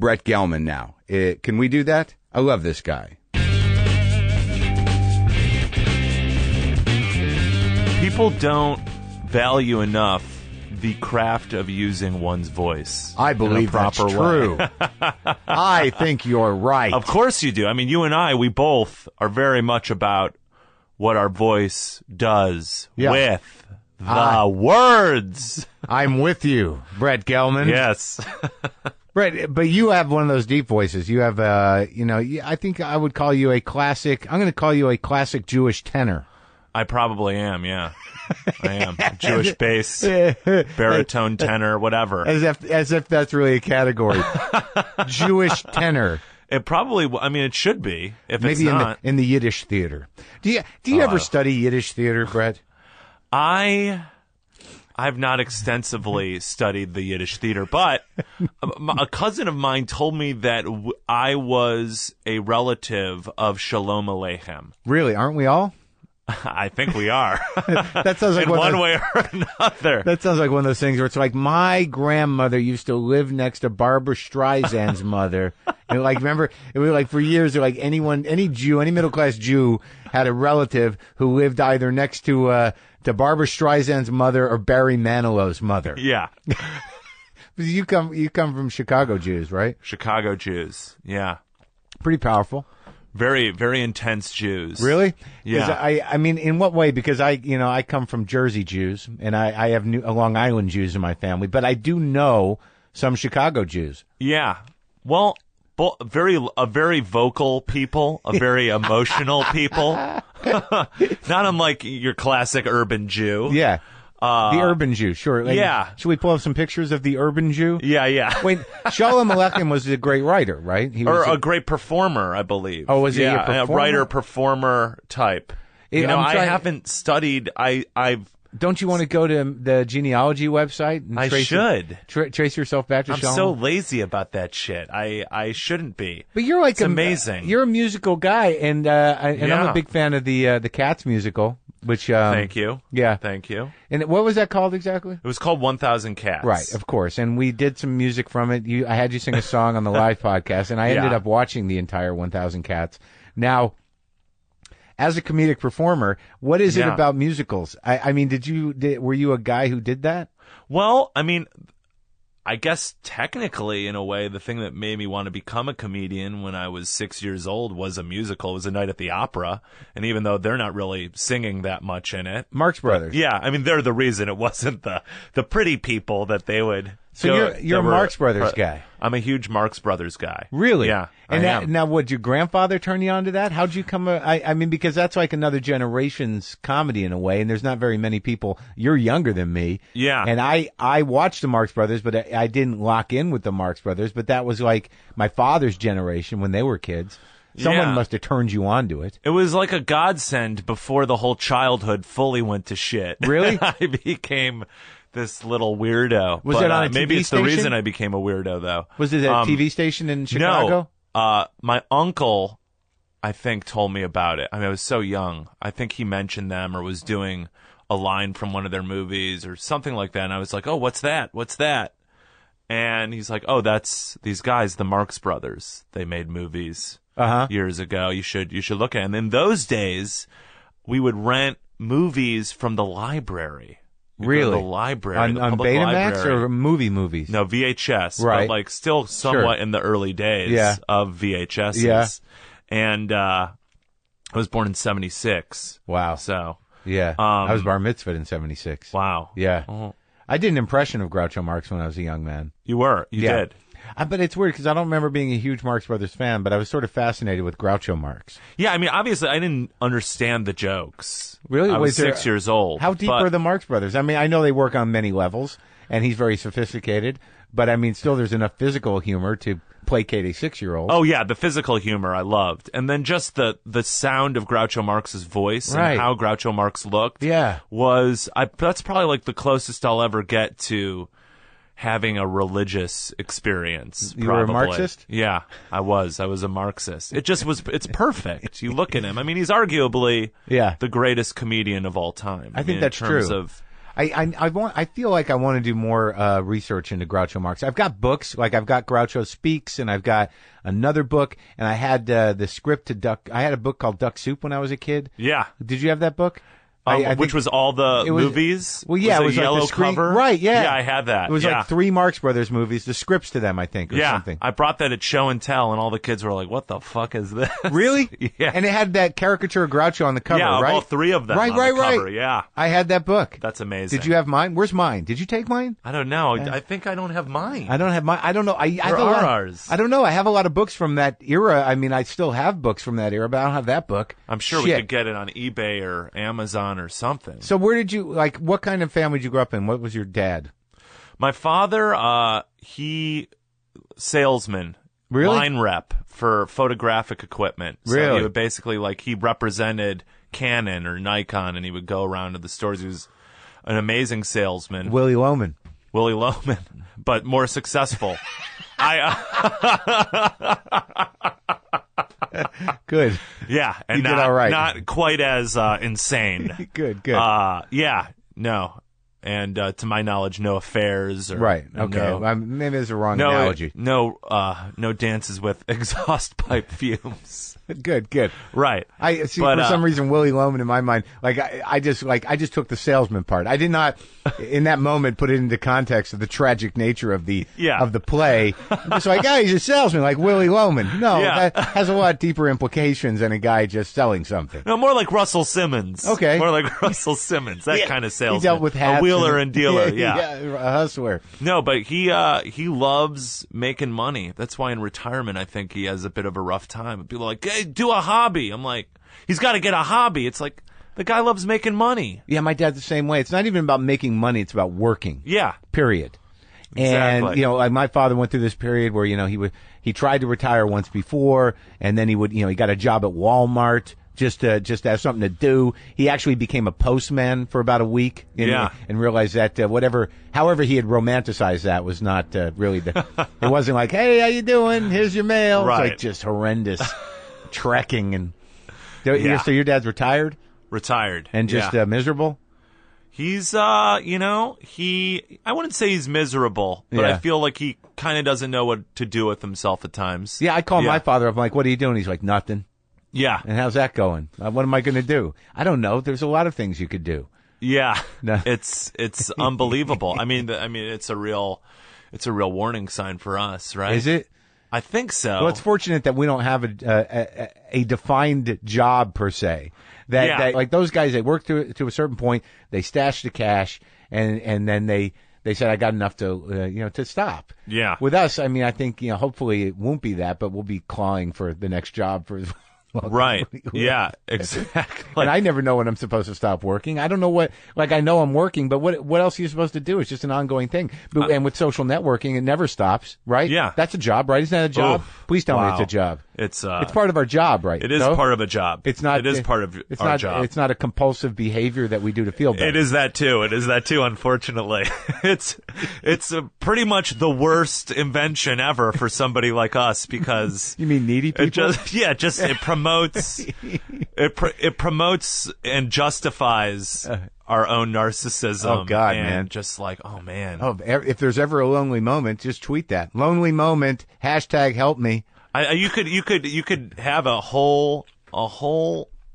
Brett Gelman now. Can we do that? I love this guy. People don't value enough the craft of using one's voice. I believe that's true. I think you're right. Of course you do. I mean, you and I, we both are very much about what our voice does with the words. I'm with you, Brett Gelman. Yes. Brett, but you have one of those deep voices. You have, I think I would call you a classic, I'm going to call you a classic Jewish tenor. I probably am, yeah. I am. Jewish bass, baritone tenor, whatever. As if that's really a category. Jewish tenor. It probably, I mean, it should be, if maybe it's not. in the Yiddish theater. Do you ever study Yiddish theater, Brett? I've not extensively studied the Yiddish theater, but a cousin of mine told me that I was a relative of Shalom Aleichem. Really? Aren't we all? I think we are. That sounds like in one way or another. That sounds like one of those things where it's like my grandmother used to live next to Barbara Streisand's mother. And like, remember, it was like for years, like any Jew, any middle class Jew had a relative who lived either next to Barbara Streisand's mother or Barry Manilow's mother. Yeah. You come from Chicago Jews, right? Chicago Jews. Yeah. Pretty powerful. Very, very intense Jews. Really? Yeah. I mean, in what way? Because I come from Jersey Jews, and I have Long Island Jews in my family, but I do know some Chicago Jews. Yeah. Well, a very vocal people, a very emotional people. Not unlike your classic urban Jew. Yeah. The urban Jew, sure. Like, yeah. Should we pull up some pictures of the urban Jew? Yeah. Wait, Shalom Aleichem was a great writer, right? He was a great performer, I believe. Oh, was he a performer? A writer-performer type. I haven't studied. Don't you want to go to the genealogy website? And trace yourself back to Shalom? I'm so lazy about that shit. I shouldn't be. But you're like amazing. You're a musical guy, and I'm a big fan of the Cats musical. Which thank you. Yeah. Thank you. And what was that called exactly? It was called 1,000 Cats. Right, of course. And we did some music from it. I had you sing a song on the live podcast, and I ended up watching the entire 1,000 Cats. Now, as a comedic performer, what is it about musicals? I mean, were you a guy who did that? Well, I mean, I guess technically, in a way, the thing that made me want to become a comedian when I was 6 years old was a musical. It was A Night at the Opera. And even though they're not really singing that much in it. Marx Brothers. Yeah. I mean, they're the reason it wasn't the pretty people that they would. So you're a Marx Brothers guy. I'm a huge Marx Brothers guy. Really? Yeah. And now, would your grandfather turn you on to that? How'd you come? I mean, because that's like another generation's comedy in a way, and there's not very many people. You're younger than me. Yeah. And I watched the Marx Brothers, but I didn't lock in with the Marx Brothers. But that was like my father's generation when they were kids. Someone must have turned you on to it. It was like a godsend before the whole childhood fully went to shit. Really? I became this little weirdo. Was it on a TV maybe it's station? the reason I became a weirdo, though. Was it a TV station in Chicago? No. My uncle, I think, told me about it. I mean, I was so young. I think he mentioned them or was doing a line from one of their movies or something like that. And I was like, oh, what's that? What's that? And he's like, oh, that's these guys, the Marx Brothers. They made movies years ago. You should look at it. And in those days, we would rent movies from the library. Really? The library. On Betamax library. or movies? No, VHS. Right. But like still somewhat in the early days of VHSs. Yeah. And I was born in 76. Wow. So. Yeah. I was bar mitzvahed in 76. Wow. Yeah. Oh. I did an impression of Groucho Marx when I was a young man. You were? You did? But it's weird because I don't remember being a huge Marx Brothers fan, but I was sort of fascinated with Groucho Marx. Yeah, I mean, obviously, I didn't understand the jokes. Really? I was 6 years old. How deep are the Marx Brothers? I mean, I know they work on many levels, and he's very sophisticated, but I mean, still there's enough physical humor to placate a 6-year-old. Oh, yeah, the physical humor I loved. And then just the sound of Groucho Marx's voice and how Groucho Marx looked was, that's probably like the closest I'll ever get to having a religious experience. You were a Marxist? Yeah, I was. I was a Marxist. It's perfect. You look at him. I mean, he's arguably the greatest comedian of all time. I think that's true. I feel like I want to do more research into Groucho Marx. I've got books, like I've got Groucho Speaks, and I've got another book, and I had the script to Duck. I had a book called Duck Soup when I was a kid. Yeah. Did you have that book? Which was all the movies? Well, yeah, it was a like yellow the screen, cover. right? Yeah, I had that. It was like 3 Marx Brothers movies, the scripts to them, I think, or something. I brought that at show and tell, and all the kids were like, "What the fuck is this?" Really? Yeah. And it had that caricature of Groucho on the cover, yeah, right? all 3 of them. Right, on right, the cover. right. Yeah, I had that book. that's amazing. Did you have mine? Where's mine? Did you take mine? I don't know. I think I don't have mine. I don't have mine. I don't know. I Where are ours? I don't know. I have a lot of books from that era. I mean, I still have books from that era, but I don't have that book. I'm sure we could get it on eBay or Amazon or something. So where did you, like, what kind of family did you grow up in? What was your dad? My father, he salesman, Really? line rep for photographic equipment. So Really? he would basically, like, he represented Canon or Nikon, and he would go around to the stores. He was an amazing salesman. Willie Loman. Willie Loman, but more successful. Good. Yeah, and You did not, all right. not quite as insane. Good. Yeah, no. And to my knowledge, no affairs. Or, Right. Okay. No, Maybe it's a wrong no, analogy. no dances with exhaust pipe fumes. Good. Right. I see. But, for some reason, Willie Loman in my mind, like I just took the salesman part. I did not, in that moment, put it into context of the tragic nature of the play. I'm just like, he's a salesman, like Willie Loman. No, Yeah. that has a lot deeper implications than a guy just selling something. No, more like Russell Simmons. Okay. More like Russell Simmons. That kind of salesman. He dealt with hats, a wheeler and dealer. Yeah. a hustler. No, but he loves making money. That's why in retirement, I think he has a bit of a rough time. People are like, hey, do a hobby. I'm like, he's got to get a hobby. It's like, the guy loves making money. Yeah, my dad's the same way. It's not even about making money. It's about working. Yeah. Period. Exactly. And, like my father went through this period where, he tried to retire once before, and then he got a job at Walmart just to have something to do. He actually became a postman for about a week. And realized that however he had romanticized that was not really it wasn't like, hey, how you doing? Here's your mail. Right. It's like just horrendous trekking. And Yeah. So your dad's retired? Retired. And just miserable? He's, I wouldn't say he's miserable, but Yeah. I feel like he kind of doesn't know what to do with himself at times. Yeah, I call my father up. I'm like, what are you doing? He's like, nothing. Yeah. And how's that going? What am I going to do? I don't know. There's a lot of things you could do. Yeah. No. It's unbelievable. I mean, it's a real warning sign for us, right? Is it? I think so. Well, it's fortunate that we don't have a defined job per se. That like those guys, they work to a certain point, they stash the cash, and then they said, I got enough to to stop. Yeah. With us, I mean, I think hopefully it won't be that, but we'll be clawing for the next job for. Right. Yeah, exactly. And I never know when I'm supposed to stop working. I don't know what, like I know I'm working, but what else are you supposed to do? It's just an ongoing thing. But, and with social networking, it never stops, right? Yeah. That's a job, right? Isn't that a job? Oof. Please tell me Wow. it's a job. It's part of our job, right? It is No? part of a job. It's not. It is part of our job. It's not a compulsive behavior that we do to feel better. It is that too. Unfortunately, it's pretty much the worst invention ever for somebody like us because You mean needy people? it promotes it promotes and justifies our own narcissism. Oh, God, and man. just like, oh man. Oh, if there's ever a lonely moment, just tweet that. Lonely moment, #help me. You could have a whole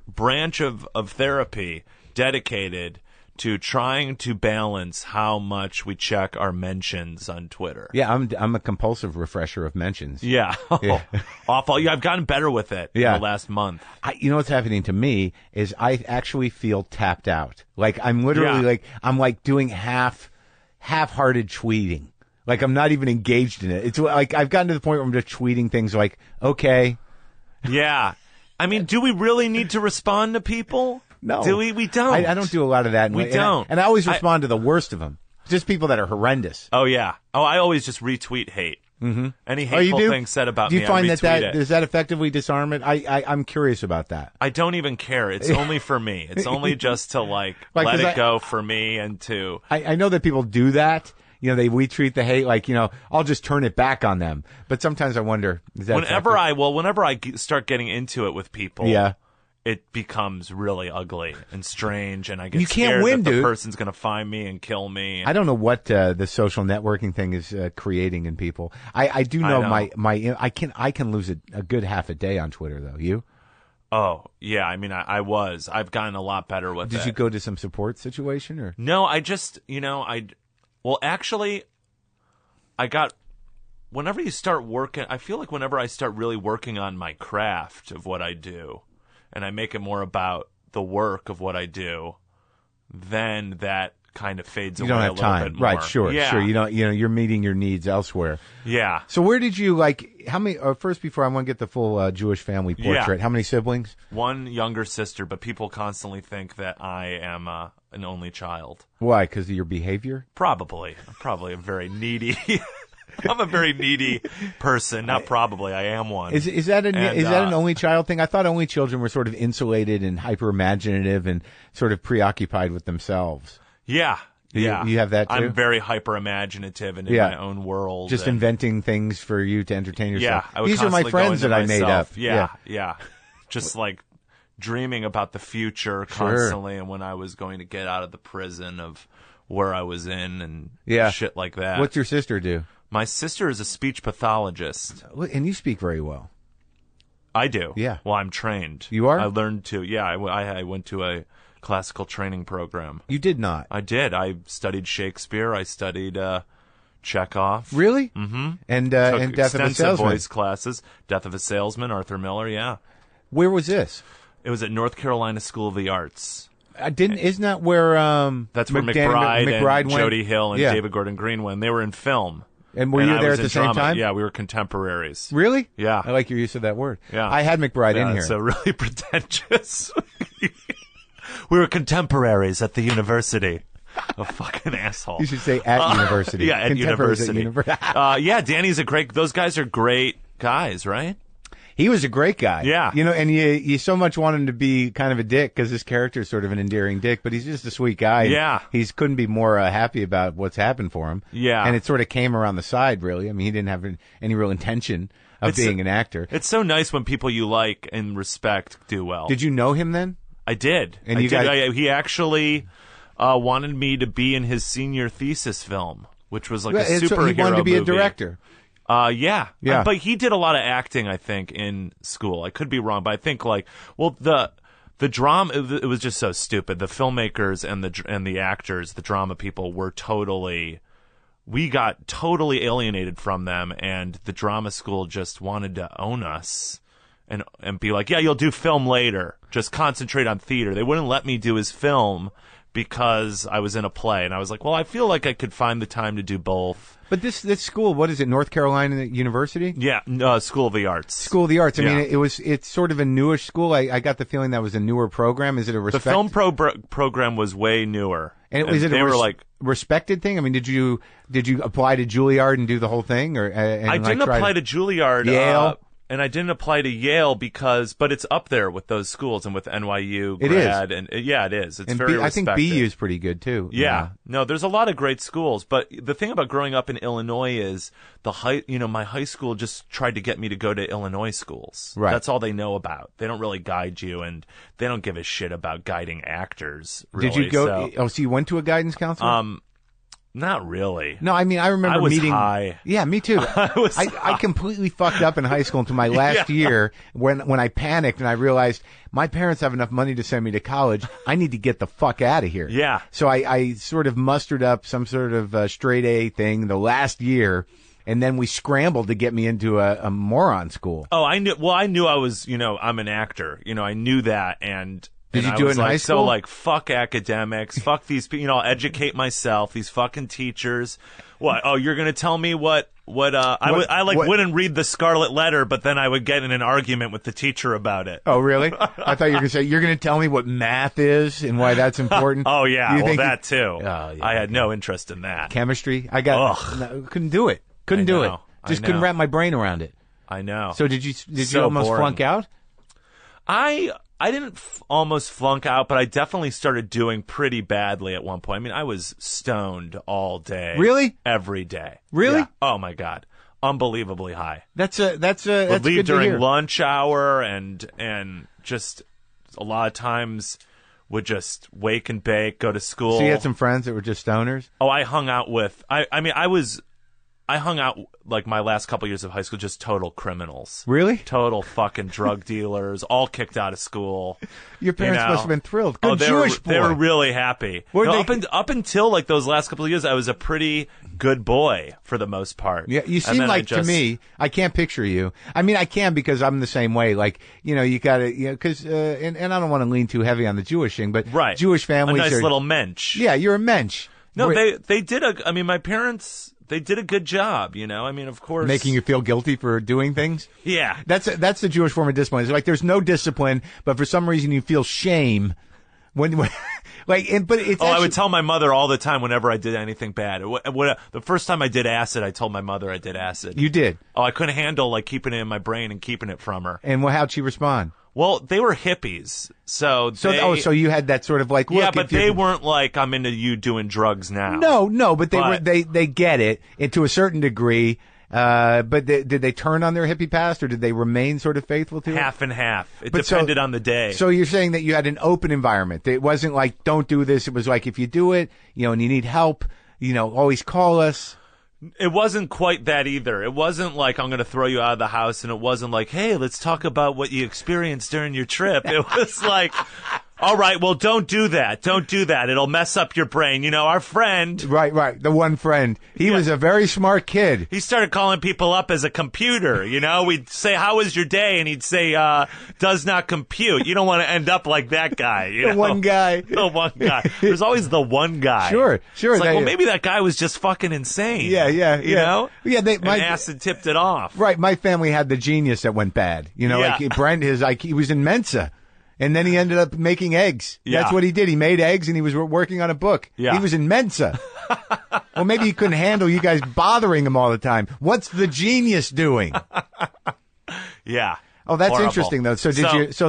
branch of therapy dedicated to trying to balance how much we check our mentions on Twitter. Yeah, I'm a compulsive refresher of mentions. Yeah. Yeah. Awful. Yeah, I've gotten better with it in the last month. You know what's happening to me is I actually feel tapped out. Like I'm literally I'm doing half-hearted tweeting. Like I'm not even engaged in it. It's like I've gotten to the point where I'm just tweeting things like, okay. Yeah. I mean, do we really need to respond to people? No. Do we? We don't. I don't do a lot of that. We don't. And I always respond to the worst of them. Just people that are horrendous. Oh, yeah. Oh, I always just retweet hate. Mm-hmm. Any hateful thing said about me, me, do you find I retweet it. does that effectively disarm it? I'm curious about that. I don't even care. It's only for me. It's only just to let it go for me and to. I know that people do that. They retweet the hate, I'll just turn it back on them. But sometimes I wonder, is that whenever I start getting into it with people, it becomes really ugly and strange, and I get You can't scared win, that the dude. person's going to find me and kill me. I don't know what the social networking thing is creating in people. I do know, know. I can lose a good half a day on Twitter though. You? Oh, yeah. I mean, I've gotten a lot better with it. Did you go to some support situation or? No, I just, well, actually, whenever you start working, I feel like whenever I start really working on my craft of what I do, and I make it more about the work of what I do, then that kind of fades away a little bit more. You don't have time. Right, sure, yeah. sure. You're meeting your needs elsewhere. Yeah. So where did you, how many, first before I want to get the full Jewish family portrait, how many siblings? One younger sister, but people constantly think that I am an only child. Why? Because of your behavior? Probably. I'm probably a very needy... I'm a very needy person. Not probably. I am one. Is that an only child thing? I thought only children were sort of insulated and hyper imaginative and sort of preoccupied with themselves. Yeah. Yeah. You have that too? I'm very hyper imaginative and in my own world. Just inventing things for you to entertain yourself. Yeah. These are my friends that I made up. Yeah. Just like dreaming about the future constantly and when I was going to get out of the prison of where I was in and shit like that. What's your sister do? My sister is a speech pathologist. And you speak very well. I do. Yeah. Well, I'm trained. You are? I learned to. Yeah, I went to a classical training program. You did not? I did. I studied Shakespeare. I studied Chekhov. Really? Mm-hmm. And Death of a extensive Salesman. voice classes. Death of a Salesman, Arthur Miller, yeah. Where was this? It was at North Carolina School of the Arts. Isn't that where That's where McBride and went? Jody Hill and David Gordon Green went. They were in film. And were you I there was at the in same drama. time? Yeah, we were contemporaries. Really? Yeah. I like your use of that word. Yeah. I had McBride in here. So really pretentious. We were contemporaries at the university. A fucking asshole. You should say at university. Yeah, at university. Yeah, Danny's those guys are great guys, right? He was a great guy. Yeah. And you so much want him to be kind of a dick because this character is sort of an endearing dick, but he's just a sweet guy. Yeah. He couldn't be more happy about what's happened for him. Yeah. And it sort of came around the side, really. I mean, he didn't have any real intention of being an actor. It's so nice when people you like and respect do well. Did you know him then? I did. And he actually wanted me to be in his senior thesis film, which was like a superhero movie. He wanted to be a director. Yeah. But he did a lot of acting, I think, in school. I could be wrong, but I think the drama, it was just so stupid. The filmmakers and the actors, the drama people we got totally alienated from them, and the drama school just wanted to own us and be like, yeah, you'll do film later. Just concentrate on theater. They wouldn't let me do his film because I was in a play, and I was like, well, I feel like I could find the time to do both. But this school, what is it, North Carolina University? Yeah, School of the Arts. School of the Arts. I mean, it's sort of a newish school. I got the feeling that was a newer program. Is it a The film program was way newer. And is it a respected thing? I mean, did you apply to Juilliard and do the whole thing? I didn't apply to Juilliard. Yale? And I didn't apply to Yale but it's up there with those schools and with NYU grad. It is. It is. It's very respected. I think BU is pretty good too. Yeah. No, there's a lot of great schools, but the thing about growing up in Illinois is my high school just tried to get me to go to Illinois schools. Right. That's all they know about. They don't really guide you, and they don't give a shit about guiding actors. Really. Did you go? So you went to a guidance counselor? Not really. No, I mean, I remember meeting. High. Yeah, me too. I completely fucked up in high school until my last year when I panicked and I realized my parents have enough money to send me to college. I need to get the fuck out of here. Yeah. So I sort of mustered up some sort of straight A thing the last year. And then we scrambled to get me into a moron school. Oh, I knew. Well, I knew I was. I'm an actor. I knew that, and. Did you do it in high school? So fuck academics, fuck these people. I'll educate myself. These fucking teachers. What? Oh, you're gonna tell me what? Wouldn't read the Scarlet Letter, but then I would get in an argument with the teacher about it. Oh, really? I thought you were gonna say you're gonna tell me what math is and why that's important. Oh yeah, that too. Oh, yeah, I had no interest in that. Chemistry. Couldn't do it. Couldn't do it. Just couldn't wrap my brain around it. I know. So did you almost flunk out? I didn't almost flunk out, but I definitely started doing pretty badly at one point. I mean, I was stoned all day. Really? Every day. Really? Yeah. Oh my God. Unbelievably high. That's would leave during lunch hour and just a lot of times would just wake and bake, go to school. So you had some friends that were just stoners? Oh, I hung out with. I hung out like my last couple years of high school, just total criminals. Really? Total fucking drug dealers, all kicked out of school. Your parents must have been thrilled. Good they Jewish boy. They were really happy. Up until like those last couple of years, I was a pretty good boy for the most part. Yeah, you seem like to me. I can't picture you. I mean, I can because I'm the same way. Like, you got to, because and I don't want to lean too heavy on the Jewish thing, but Jewish families a nice are little mensch. Yeah, you're a mensch. No, they did I mean, my parents. They did a good job, I mean, of course. Making you feel guilty for doing things? Yeah. That's the Jewish form of discipline. It's like there's no discipline, but for some reason you feel shame when but it's I would tell my mother all the time whenever I did anything bad. The first time I did acid, I told my mother I did acid. You did? Oh, I couldn't handle like keeping it in my brain and keeping it from her. And how'd she respond? Well, they were hippies, so you had that sort of like look. Yeah, but they weren't like I'm into you doing drugs now. No, but they get it, and to a certain degree. But did they turn on their hippie past, or did they remain sort of faithful to it? Half and half. It depended on the day. So you're saying that you had an open environment. It wasn't like don't do this. It was like if you do it, and you need help, always call us. It wasn't quite that either. It wasn't like I'm going to throw you out of the house, and it wasn't like, hey, let's talk about what you experienced during your trip. It was like, all right, well, don't do that. Don't do that. It'll mess up your brain. Our friend. Right. The one friend. He was a very smart kid. He started calling people up as a computer. We'd say, how was your day? And he'd say, does not compute. You don't want to end up like that guy. The one guy. The one guy. There's always the one guy. Sure. It's like, well, maybe that guy was just fucking insane. Yeah. Yeah, my acid tipped it off. Right. My family had the genius that went bad. Like Brent, he was in Mensa. And then he ended up making eggs. Yeah. That's what he did. He made eggs, and he was working on a book. Yeah. He was in Mensa. Well, maybe he couldn't handle you guys bothering him all the time. What's the genius doing? Yeah. Oh, that's Horrible. Interesting, though. So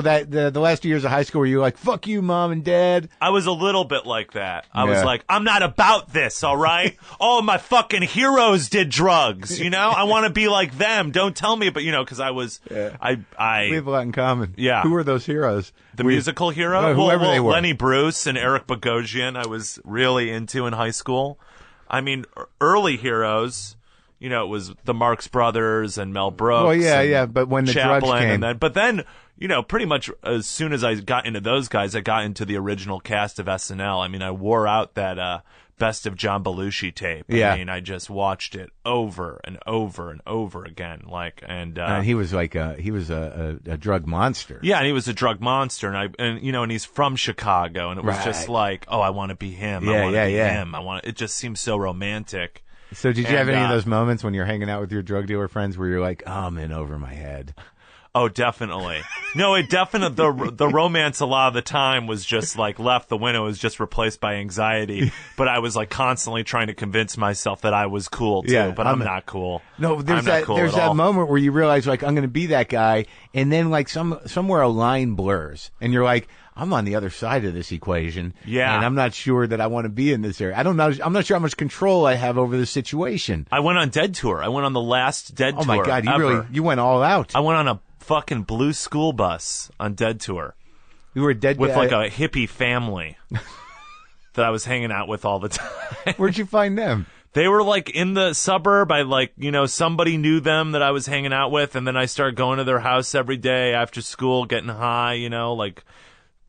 that the last 2 years of high school, were you like, fuck you, mom and dad? I was a little bit like that. I was like, I'm not about this, all right? All my fucking heroes did drugs, I want to be like them. Don't tell me, but, because I was, we have a lot in common. Yeah. Who were those heroes? The musical hero? Whoever they were. Lenny Bruce and Eric Bogosian, I was really into in high school. I mean, early heroes... it was the Marx Brothers and Mel Brooks. Well, yeah. But when the drugs came, but then, pretty much as soon as I got into those guys, I got into the original cast of SNL. I mean, I wore out that Best of John Belushi tape. Yeah. I mean, I just watched it over and over and over again. And he was like a drug monster. Yeah, and he was a drug monster, and he's from Chicago, and it was just like, oh, I want to be him. I want to be him. It just seems so romantic. So did you have any of those moments when you're hanging out with your drug dealer friends where you're like, oh, I'm in over my head? Oh, definitely. No, the romance a lot of the time was just like left the window. It was just replaced by anxiety. But I was like constantly trying to convince myself that I was cool too. But I'm not cool. No, there's that moment where you realize like I'm going to be that guy, and then like somewhere a line blurs, and you're like, I'm on the other side of this equation. Yeah. And I'm not sure that I want to be in this area. I'm not sure how much control I have over the situation. I went on Dead Tour. I went on the last Dead Tour. Oh my God, you went all out. I went on a fucking blue school bus on Dead Tour. You were dead with like a hippie family that I was hanging out with all the time. Where'd you find them? They were like in the suburb. Somebody knew them that I was hanging out with, and then I started going to their house every day after school, getting high,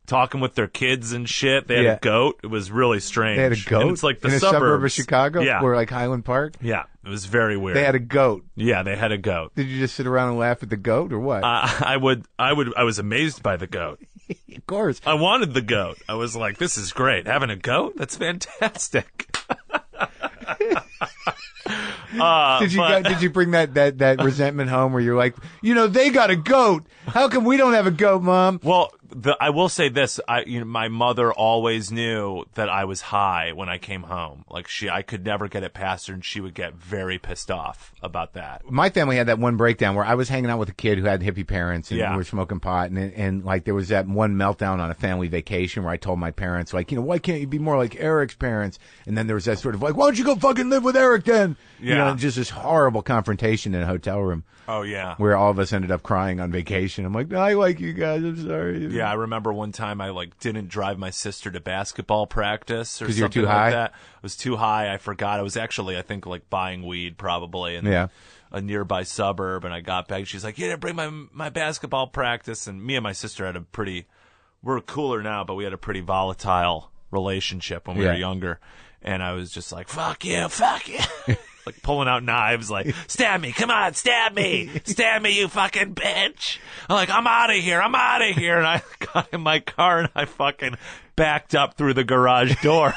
talking with their kids and shit. They had a goat. It was really strange. They had a goat? And it's like the in a suburbs. suburb of Chicago? Yeah. Where like Highland Park? Yeah. It was very weird. They had a goat. Yeah, they had a goat. Did you just sit around and laugh at the goat or what? I was amazed by the goat. Of course. I wanted the goat. I was like, this is great. Having a goat? That's fantastic. Did you bring that resentment home where you're like, they got a goat. How come we don't have a goat, Mom? Well, I will say this. My mother always knew that I was high when I came home. Like I could never get it past her, and she would get very pissed off about that. My family had that one breakdown where I was hanging out with a kid who had hippie parents, and we were smoking pot, and like there was that one meltdown on a family vacation where I told my parents, like, why can't you be more like Eric's parents? And then there was that sort of like, why don't you go fucking live with Eric then? Yeah. Just this horrible confrontation in a hotel room. Oh, yeah. Where all of us ended up crying on vacation. I'm like, I like you guys. I'm sorry. Yeah, I remember one time I like didn't drive my sister to basketball practice or 'Cause something you were too like high? that. It was too high. I forgot. I was actually, I think, like buying weed probably in a nearby suburb, and I got back. She's like, "You didn't bring my basketball practice." And me and my sister had we're cooler now, but we had a pretty volatile relationship when we were younger. And I was just like, "Fuck you, fuck you." Like pulling out knives, like, "Stab me, come on, stab me, you fucking bitch." I'm like, I'm out of here. And I got in my car and I fucking backed up through the garage door.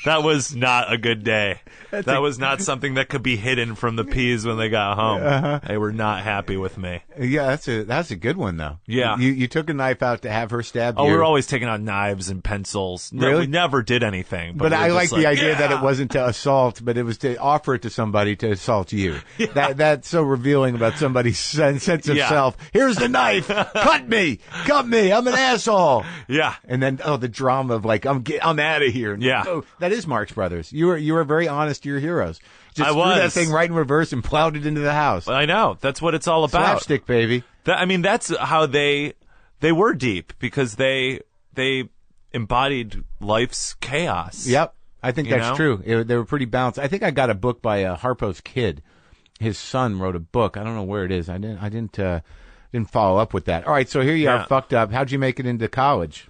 That was not a good day. That was not something that could be hidden from the P's when they got home. They were not happy with me. Yeah, that's a good one though. Yeah. You took a knife out to have her stab you. Oh, we were always taking out knives and pencils. No, Really? we never did anything. But we were I just like the idea that it wasn't to assault, but it was to offer it to somebody to assault you. That's so revealing about somebody's sense of self. Here's the knife. Cut me. I'm an asshole. Yeah. And then the drama of like I'm out of here. Yeah. Oh, that is Marx Brothers. You were very honest to your heroes. Just I threw was. that thing right in reverse and plowed it into the house. I know. That's what it's all about. Slapstick, baby. That's how they were deep, because they embodied life's chaos. Yep. I think that's know? true. They were pretty balanced. I think I got a book by Harpo's kid. His son wrote a book. I don't know where it is. I didn't follow up with that. All right, so here you are, fucked up. How'd you make it into college?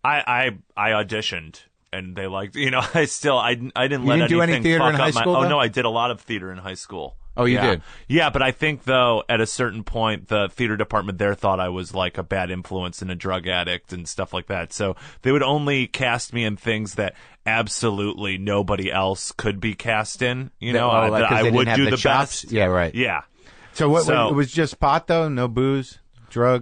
I auditioned, and they liked, I didn't let didn't do any anything theater fuck in up high school, Oh though? no, I did a lot of theater in high school. Oh, you did? Yeah, but I think, though, at a certain point, the theater department there thought I was like a bad influence and a drug addict and stuff like that. So they would only cast me in things that absolutely nobody else could be cast in. That I would do the chops? best. Yeah, right. Yeah. So it was just pot, though? No booze? Drug?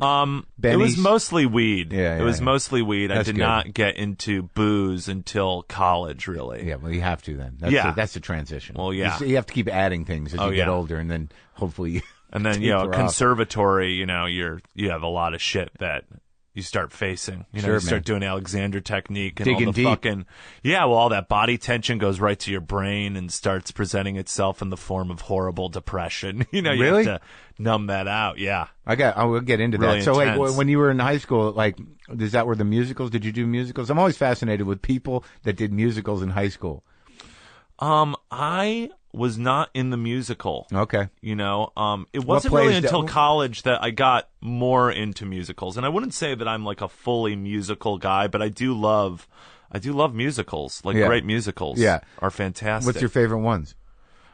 It was mostly weed. Yeah, it was mostly weed. That's I did good. not get into booze until college, really. Yeah, well, you have to then. That's the transition. Well, yeah. You have to keep adding things as you get older, and then hopefully you And then, taper off. conservatory, you have a lot of shit that you start facing. You Sure, start man. doing Alexander technique and Digging all the deep. fucking all that body tension goes right to your brain and starts presenting itself in the form of horrible depression. You Really? have to numb that out. Yeah. I will get into Really that. So wait, intense. when you were in high school, like, is that where the musicals? Did you do musicals? I'm always fascinated with people that did musicals in high school. I was not in the musical. Okay. It wasn't plays really until college that I got more into musicals. And I wouldn't say that I'm like a fully musical guy, but I do love musicals. Like great musicals are fantastic. What's your favorite ones?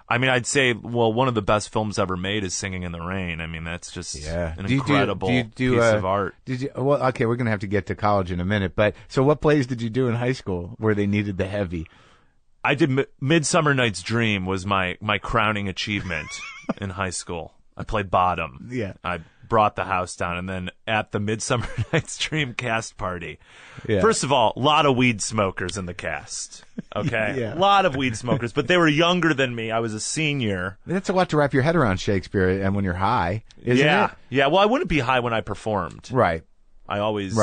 I mean, I'd say, one of the best films ever made is Singing in the Rain. I mean, that's just an incredible piece of art. Well, okay, we're going to have to get to college in a minute, but so what plays did you do in high school where they needed the heavy? I did Midsummer Night's Dream was my crowning achievement in high school. I played bottom. Yeah. I brought the house down, and then at the Midsummer Night's Dream cast party. Yeah. First of all, a lot of weed smokers in the cast. Okay? Yeah. A lot of weed smokers, but they were younger than me. I was a senior. That's a lot to wrap your head around, Shakespeare, and when you're high, isn't it? Yeah, well, I wouldn't be high when I performed. Right. I always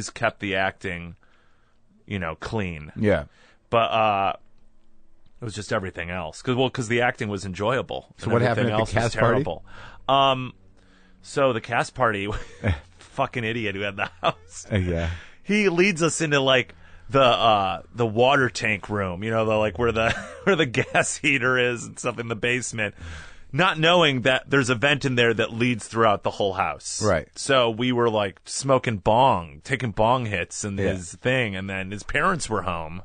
kept the acting, clean. Yeah. But it was just everything else. Because the acting was enjoyable. So what happened at the cast party? So the cast party, fucking idiot who had the house. Yeah. He leads us into like the water tank room, where the gas heater is and stuff in the basement, not knowing that there's a vent in there that leads throughout the whole house. Right. So we were like taking bong hits in his thing, and then his parents were home.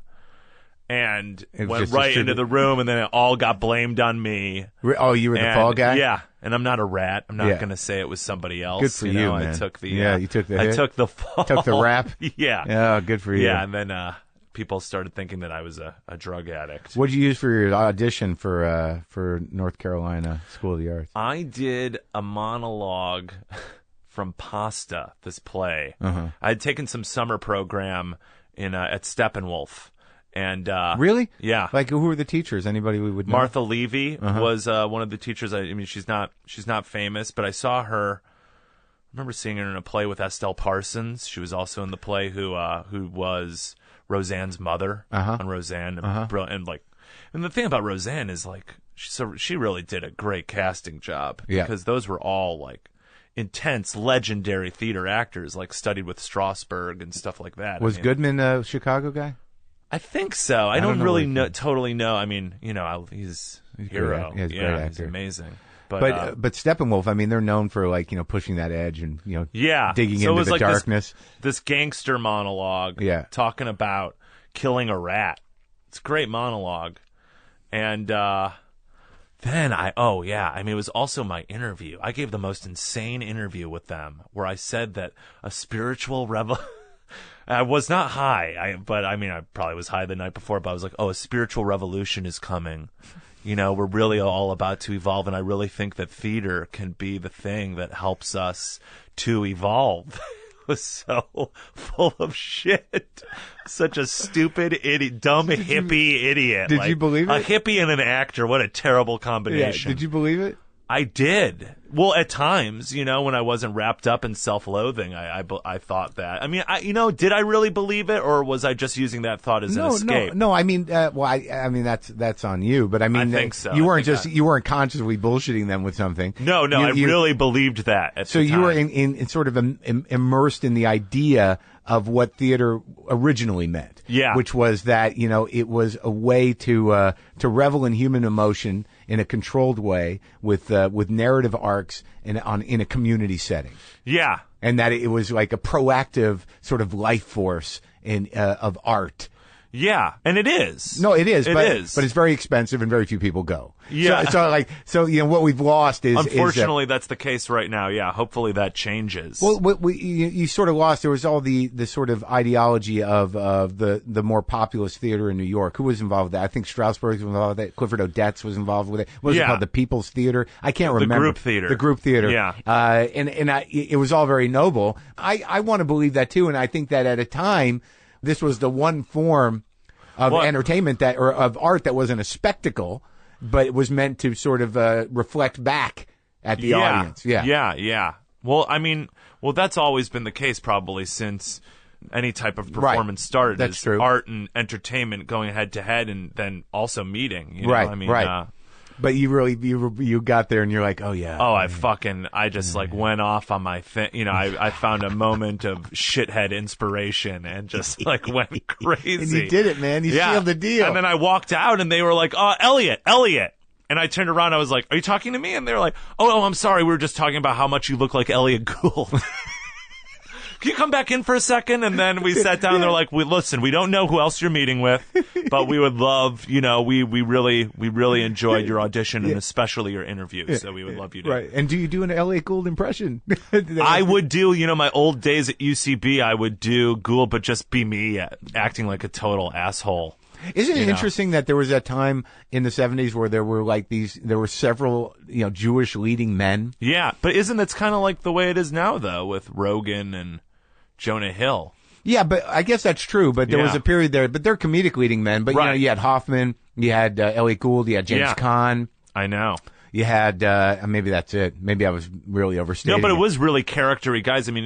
And went right into the room, and then it all got blamed on me. Oh, you were the fall guy? Yeah, and I'm not a rat. I'm not going to say it was somebody else. Good for you, man. I took the you took the hit? I took the fall. Took the rap? Yeah. Yeah, good for you. Yeah, and then people started thinking that I was a drug addict. What did you use for your audition for North Carolina School of the Arts? I did a monologue from Pasta, this play. Uh-huh. I had taken some summer program at Steppenwolf. And really? Yeah. Like, who were the teachers? Anybody we would know? Martha Levy was one of the teachers. I mean, she's not famous, but I saw her. I remember seeing her in a play with Estelle Parsons. She was also in the play who was Roseanne's mother on Roseanne. And the thing about Roseanne is like she really did a great casting job. Yeah. Because those were all like intense, legendary theater actors, like studied with Strasberg and stuff like that. Was Goodman a Chicago guy? I think so. I don't know really what he- totally know. I mean, he's a hero. great. He's a great He's actor. amazing. But Steppenwolf, I mean, they're known for like pushing that edge and digging so it into was the like darkness. This gangster monologue, talking about killing a rat. It's a great monologue, and then it was also my interview. I gave the most insane interview with them, where I said that a spiritual I was not high, but I probably was high the night before. But I was like, a spiritual revolution is coming. We're really all about to evolve, and I really think that theater can be the thing that helps us to evolve. It was so full of shit. Such a stupid, dumb hippie idiot. Did you believe it? A hippie and an actor. What a terrible combination. Did you believe it? I did. Well, at times, when I wasn't wrapped up in self-loathing, I thought that. I mean, did I really believe it, or was I just using that thought as an escape? No. I mean, I mean that's on you. But I mean, I think so. You weren't consciously bullshitting them with something. No, I really believed that. At so the you time. were in sort of immersed in the idea of what theater originally meant. Yeah. Which was that, it was a way to revel in human emotion in a controlled way with narrative arcs in a community setting. Yeah. And that it was like a proactive sort of life force of art. Yeah, and it is. No, it is. But is. But it's very expensive and very few people go. Yeah. So what we've lost is... Unfortunately, that's the case right now, yeah. Hopefully that changes. Well, you sort of lost... There was all the sort of ideology of the more populist theater in New York. Who was involved with that? I think Strasberg was involved with that. Clifford Odets was involved with it. What was it called? The People's Theater? I can't remember. The group theater. The group theater. Yeah. It was all very noble. I want to believe that, too, and I think that at a time, this was the one form of entertainment or of art that wasn't a spectacle, but it was meant to sort of reflect back at the audience. Yeah. Well, that's always been the case probably since any type of performance started. That's true. Art and entertainment going head to head, and then also meeting. Right. But you got there and you're like, oh yeah. Oh, I just went off on my thing. I found a moment of shithead inspiration and just went crazy. And you did it, man. You sealed the deal. And then I walked out and they were like, oh, Elliot. And I turned around. I was like, are you talking to me? And they were like, oh, I'm sorry. We were just talking about how much you look like Elliot Gould. Can you come back in for a second? And then we sat down and they're like, listen, we don't know who else you're meeting with, but we would love, we really enjoyed your audition and especially your interview. So we would love you to. Right. And do you do an Elliot Gould impression? I would do, my old days at UCB, I would do Gould, but just be me acting like a total asshole. Isn't it interesting that there was that time in the 70s where there were several, Jewish leading men? Yeah, but that's kind of like the way it is now, though, with Rogan and Jonah Hill. Yeah, but I guess that's true. But there was a period there, but they're comedic leading men. But, you had Hoffman, you had Elliot Gould, you had James Caan. I know. You had, maybe that's it. Maybe I was really overstating. No, but it was really character-y guys. I mean,